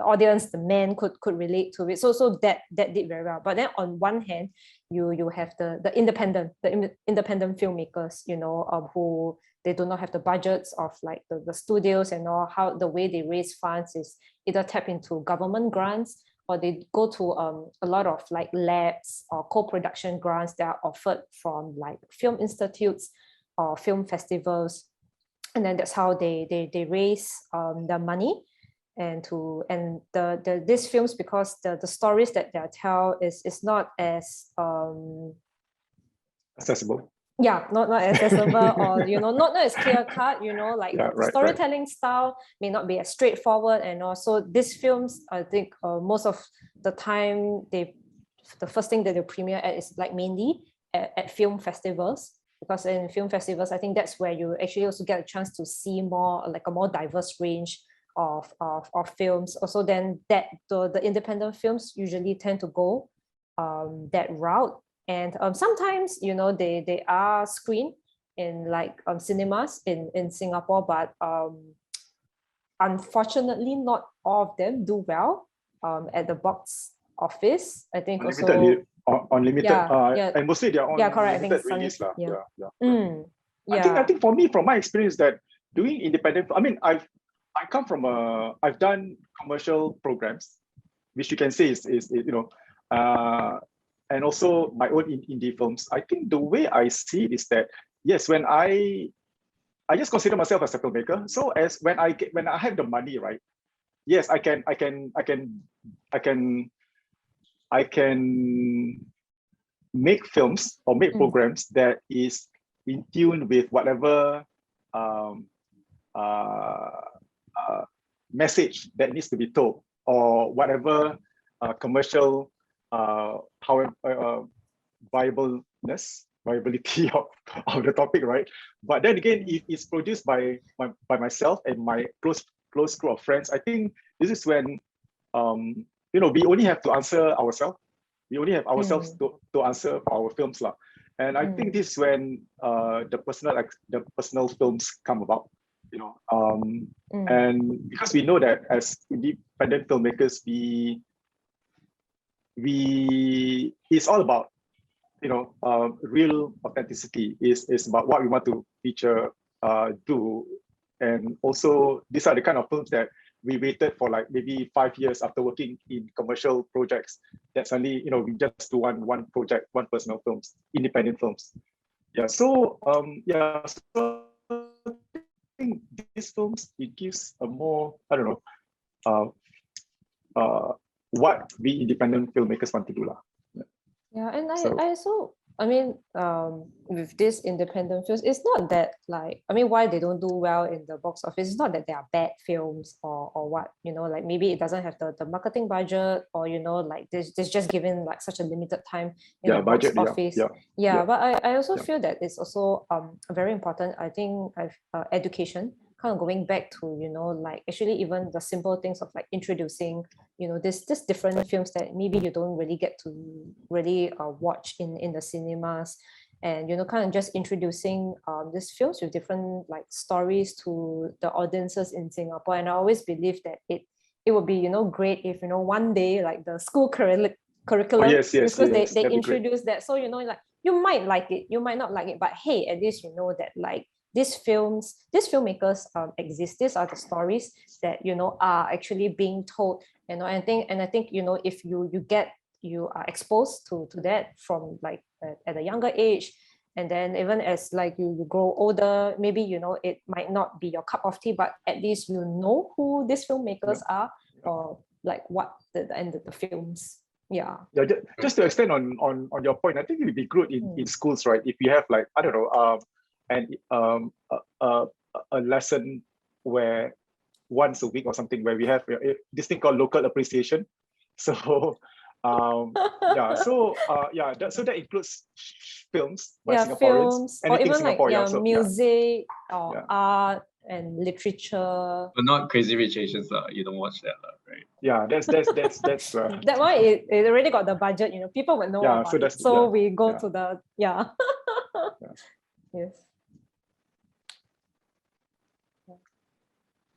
audience, the men could relate to it. So that did very well. But then on one hand, you have the independent filmmakers, who they do not have the budgets of like the studios, and all. How the way they raise funds is either tap into government grants, or they go to a lot of like labs or co-production grants that are offered from like film institutes or film festivals. And then that's how they raise the money. And these films, because the stories that they tell is not as accessible. Yeah, not accessible, or not as clear cut. Like the storytelling style may not be as straightforward. And also these films, I think most of the time the first thing that they premiere at is like mainly at film festivals, because in film festivals, I think that's where you actually also get a chance to see more like a more diverse range of films. Also then that the independent films usually tend to go that route. And sometimes they are screened in like cinemas in Singapore, but unfortunately not all of them do well at the box office. I think Unlimited, also unlimited, and mostly they're on correct. limited I think release. yeah. I think from my experience, that doing independent, I've done commercial programs, which you can say is and also my own indie films. I think the way I see it is that, yes, when I just consider myself as a filmmaker. So when I have the money, right? Yes, I can make films or make programs that is in tune with whatever message that needs to be told, or whatever commercial viability of the topic, right? But then again, if it's produced by myself and my close group of friends, I think this is when we only have to answer ourselves. We only have ourselves to answer for our films lah. And I think this is when the personal films come about. And because we know that as independent filmmakers, it's all about real authenticity. Is about what we want to feature, do. And also these are the kind of films that we waited for like maybe 5 years after working in commercial projects, that suddenly we just do one project, one personal films, independent films. So so I think these films, it gives a more, I don't know, what we independent filmmakers want to do lah. And I also, with these independent films, it's not that like, why they don't do well in the box office. It's not that they are bad films or what, like maybe it doesn't have the marketing budget, or like there's just given like such a limited time in the box office. But I also feel that it's also very important. I think education, kind of going back to like actually even the simple things of like introducing this different films that maybe you don't really get to really watch in the cinemas, and kind of just introducing these films with different like stories to the audiences in Singapore. And I always believe that it would be great if one day like the school curriculum, yes, because they introduce that, so like you might like it, you might not like it, but hey, at least you know that like these filmmakers exist. These are the stories that are actually being told. And I think if you are exposed to that from like at a younger age, and then even as like you grow older, maybe it might not be your cup of tea, but at least you know who these filmmakers are, or like what the films. Yeah. Yeah, just to extend on your point, I think it would be good in schools, right? If you have like, I don't know, a lesson where once a week or something, where we have this thing called local appreciation. So so that includes films by Singaporeans, films, or anything even Singapore, like music or Yeah. art and literature. But not Crazy Rich Asians, you don't watch that, right? Yeah, that's that one, it already got the budget, people would know about it. So we go to the yes.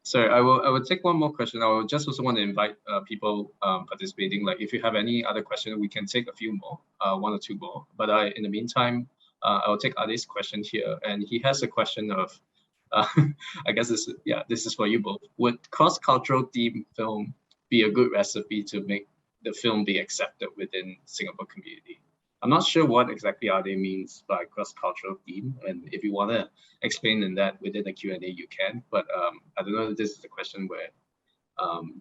Sorry, I will take one more question. I will just also want to invite people participating. Like, if you have any other question, we can take a few more, one or two more. But in the meantime, I will take Adi's question here, and he has a question of, I guess this is for you both. Would cross-cultural theme film be a good recipe to make the film be accepted within Singapore community? I'm not sure what exactly Adi means by cross-cultural theme, and if you want to explain in that within the Q&A, you can. But I don't know if this is a question where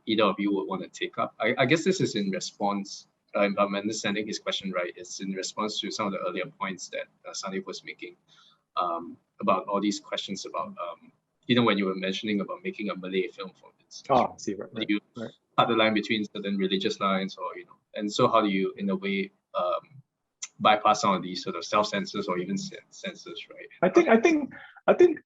either of you would want to take up. I guess this is in response, if I'm understanding his question right, it's in response to some of the earlier points that Sanif was making about all these questions about, when you were mentioning about making a Malay film, for instance. Do you cut the line between certain religious lines, or and so how do you, in a way, bypass some of these sort of self-censors or even censors, right? I think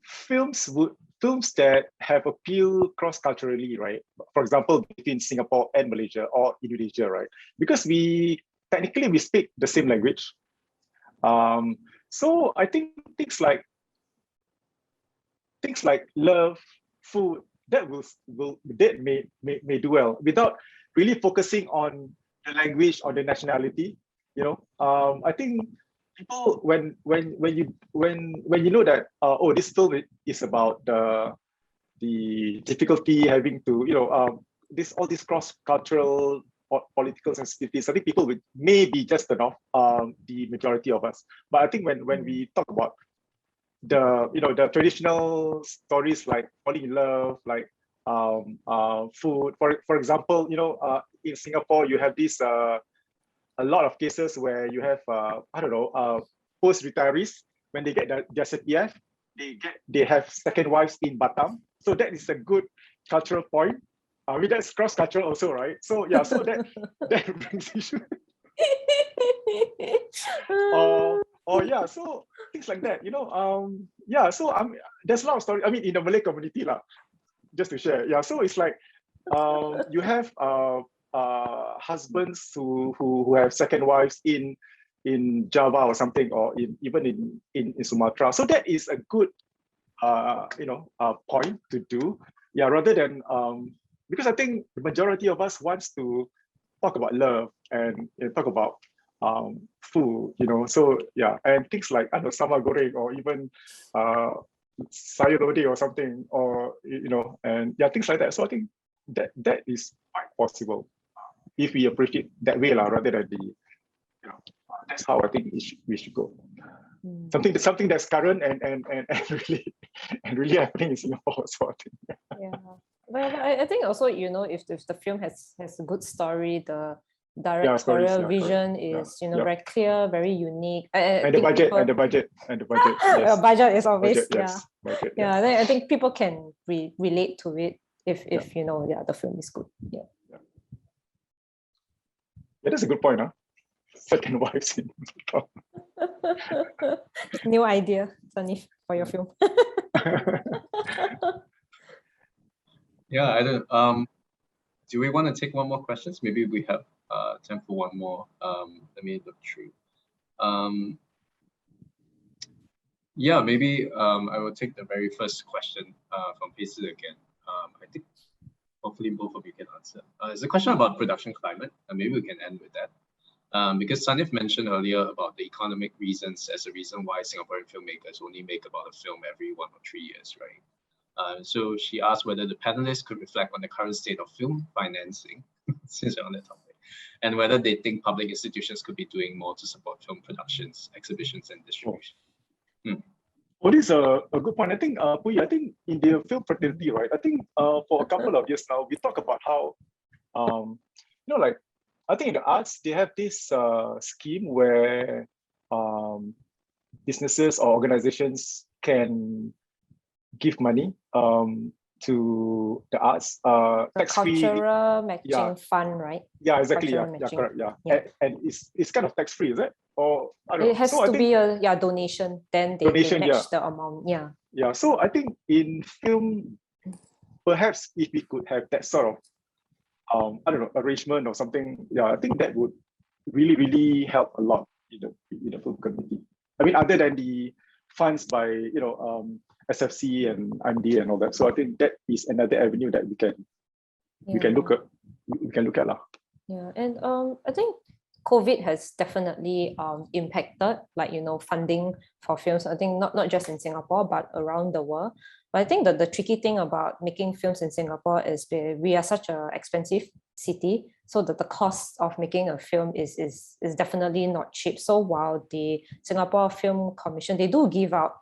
films that have appeal cross-culturally, right? For example, between Singapore and Malaysia or Indonesia, right? Because we speak the same language. So I think things like love, food, that may do well without really focusing on the language or the nationality. I think people, when you know that this film is about the difficulty having to all these cross-cultural political sensitivities, I think people would maybe just turn off, the majority of us. But I think when we talk about the traditional stories like falling in love, like food, for example, in Singapore you have this a lot of cases where you have post-retirees, when they get their CPF, they have second wives in Batam. So that is a good cultural point. That's cross-cultural also, right? So yeah, so that brings issue. So things like that, so there's a lot of stories. I mean, in the Malay community, just to share. Yeah, so it's like you have husbands who have second wives in Java or something, or even in Sumatra. So that is a good point to do. Yeah, rather than because I think the majority of us wants to talk about love and talk about food, so yeah, and things like sambal goreng, or even sayur lodeh or something, or and yeah, things like that. So I think that is quite possible if we approach it that way, rather than that's how I think we should go. Something that's current and really happening in Singapore. So I think. Yeah, but I think also if the film has a good story, the directorial vision is very clear, very unique, and the budget. Yes. Budget is always budget, I think people can relate to it if the film is good. Yeah, that's a good point, huh? Second wives in new idea, Sanif, for your film. Yeah, I don't. Do we want to take one more questions? Maybe we have time for one more. Let me look through. Yeah, maybe I will take the very first question from Pieces again. I think hopefully both of you can answer. It's a question about production climate, and maybe we can end with that. Because Sanif mentioned earlier about the economic reasons as a reason why Singaporean filmmakers only make about a film every 1 or 3 years, right? So she asked whether the panelists could reflect on the current state of film financing, since we're on that topic, and whether they think public institutions could be doing more to support film productions, exhibitions, and distribution. Well, this is a good point. I think, Puiyee, I think in the film fraternity, right? I think for a couple of years now, we talk about how, like, I think in the arts, they have this scheme where businesses or organizations can give money to the arts, tax-free. Cultural matching fund, right? Yeah, exactly. Cultural Yeah, correct. Yeah, yeah. And it's kind of tax-free, is it? Or I don't know. It has to be a donation. Then they match the amount. Yeah. Yeah. So I think in film, perhaps if we could have that sort of I don't know, arrangement or something. Yeah, I think that would really help a lot in the film community. I mean, other than the funds by SFC and IMD and all that. So I think that is another avenue that we can look at lah. Yeah, and I think COVID has definitely impacted funding for films. I think not just in Singapore but around the world. But I think that the tricky thing about making films in Singapore is we are such an expensive city, so that the cost of making a film is definitely not cheap. So while the Singapore Film Commission, they do give out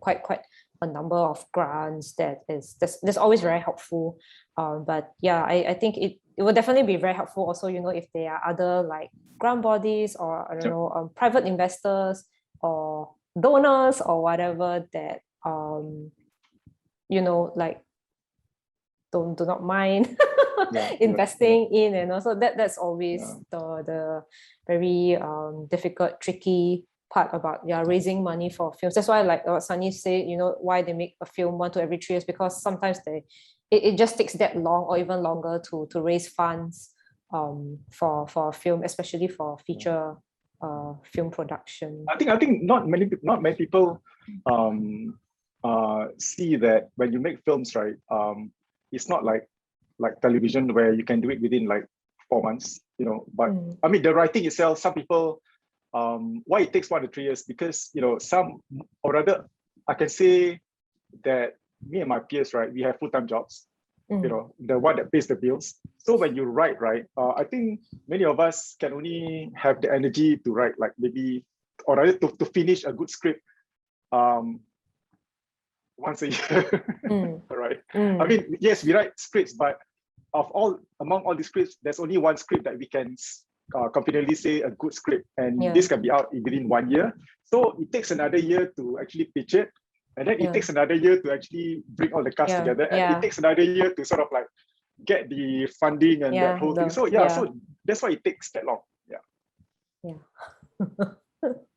quite a number of grants that's always very helpful. But yeah, I think it will definitely be very helpful also, if there are other like grant bodies or I don't know, private investors or donors or whatever that do not mind investing in, and also that's always the very difficult, tricky part about raising money for films. That's why, like what Sanif said, why they make a film 1 to every 3 years, because sometimes it just takes that long or even longer to raise funds for a film, especially for feature film production. I think not many people see that when you make films, right? It's not like television where you can do it within like 4 months, But I mean, the writing itself, some people, why it takes 1 to 3 years, because some, or rather, I can say that me and my peers, right, we have full-time jobs. The one that pays the bills. So when you write, right, I think many of us can only have the energy to write, like maybe, or rather to finish a good script once a year, right? I mean, yes, we write scripts, but among all the scripts, there's only one script that we can confidently say a good script, and this can be out within 1 year. So it takes another year to actually pitch it, and then it takes another year to actually bring all the cast together, and it takes another year to sort of like get the funding and that whole thing. So so that's why it takes that long.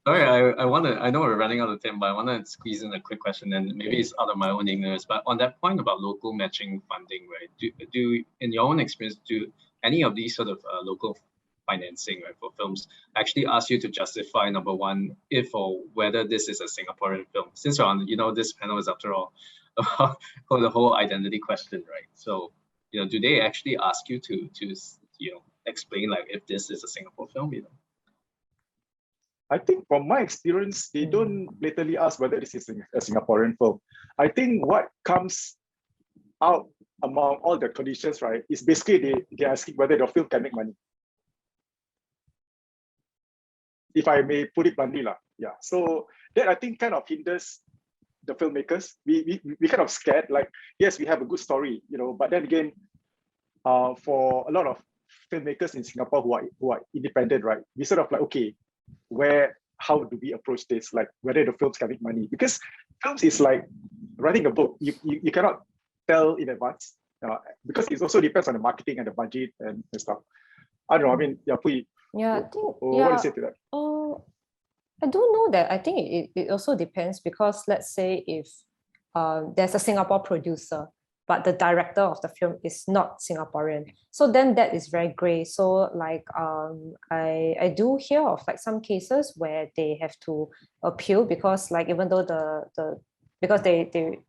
Sorry, I know we're running out of time, but I want to squeeze in a quick question, and maybe it's out of my own ignorance, but on that point about local matching funding, right? Do in your own experience, do any of these sort of local financing, right, for films actually ask you to justify, number one, if or whether this is a Singaporean film? Since we're on, this panel is after all about for the whole identity question, right? So, do they actually ask you to explain like if this is a Singapore film? I think from my experience, they don't blatantly ask whether this is a Singaporean film. I think what comes out among all the conditions, right, is basically they're asking whether the film can make money. If I may put it bluntly, so that I think kind of hinders the filmmakers. We kind of scared, like, yes, we have a good story, but then again, for a lot of filmmakers in Singapore who are independent, right, we sort of like, okay, how do we approach this? Like whether the films can make money, because films is like writing a book. You cannot tell in advance, because it also depends on the marketing and the budget and stuff. I don't know. I mean, Puiyee. Yeah, I think. What do you say to that? I do know that. I think it also depends, because let's say if there's a Singapore producer, but the director of the film is not Singaporean, so then that is very gray. So like I do hear of like some cases where they have to appeal, because like even though because the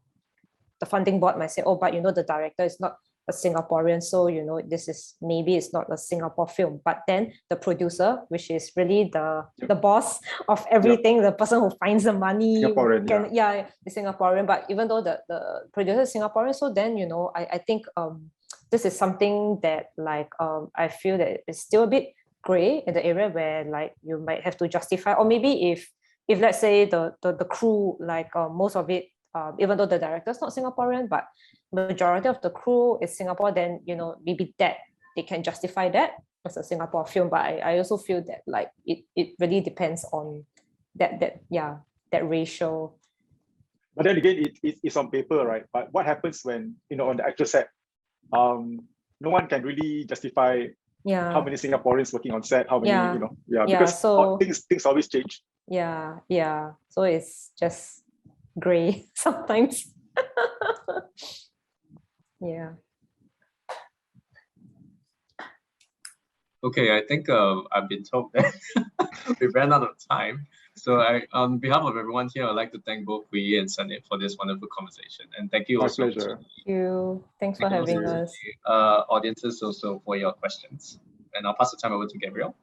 funding board might say, oh, but the director is not a Singaporean, so this is maybe it's not a Singapore film, but then the producer, which is really the boss of everything, the person who finds the money, Singaporean, the Singaporean. But even though the producer is Singaporean, so then I think this is something that I feel that it's still a bit gray in the area where you might have to justify, or maybe if let's say the crew, most of it, even though the director is not Singaporean, but majority of the crew is Singapore, then maybe that they can justify that as a Singapore film. But I also feel that it really depends on that ratio. But then again, it's on paper, right? But what happens when on the actual set, no one can really justify how many Singaporeans working on set, how many because so things always change. So it's just gray sometimes. Okay, I think I've been told that we ran out of time. So on behalf of everyone here, I'd like to thank both Puiyee and Sanif for this wonderful conversation. And thank you also. Pleasure. Thank you. Thanks for having us. Audiences also for your questions. And I'll pass the time over to Gabrielle.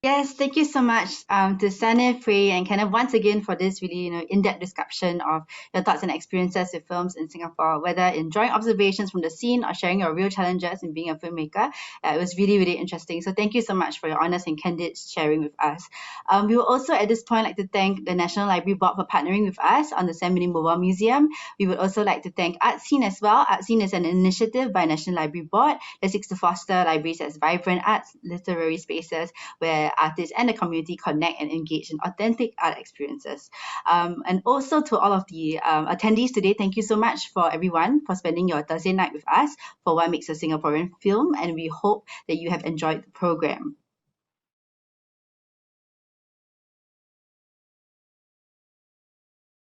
Yes, thank you so much to Sanif, Puiyee, and Kenneth once again for this really in-depth discussion of your thoughts and experiences with films in Singapore, whether in drawing observations from the scene or sharing your real challenges in being a filmmaker. It was really, really interesting. So thank you so much for your honest and candid sharing with us. We would also at this point like to thank the National Library Board for partnering with us on the Sam Mini Mobile Museum. We would also like to thank Art Scene as well. Art Scene is an initiative by National Library Board that seeks to foster libraries as vibrant arts literary spaces where artists and the community connect and engage in authentic art experiences. And also to all of the attendees today, thank you so much for everyone for spending your Thursday night with us for What Makes a Singaporean Film, and we hope that you have enjoyed the program.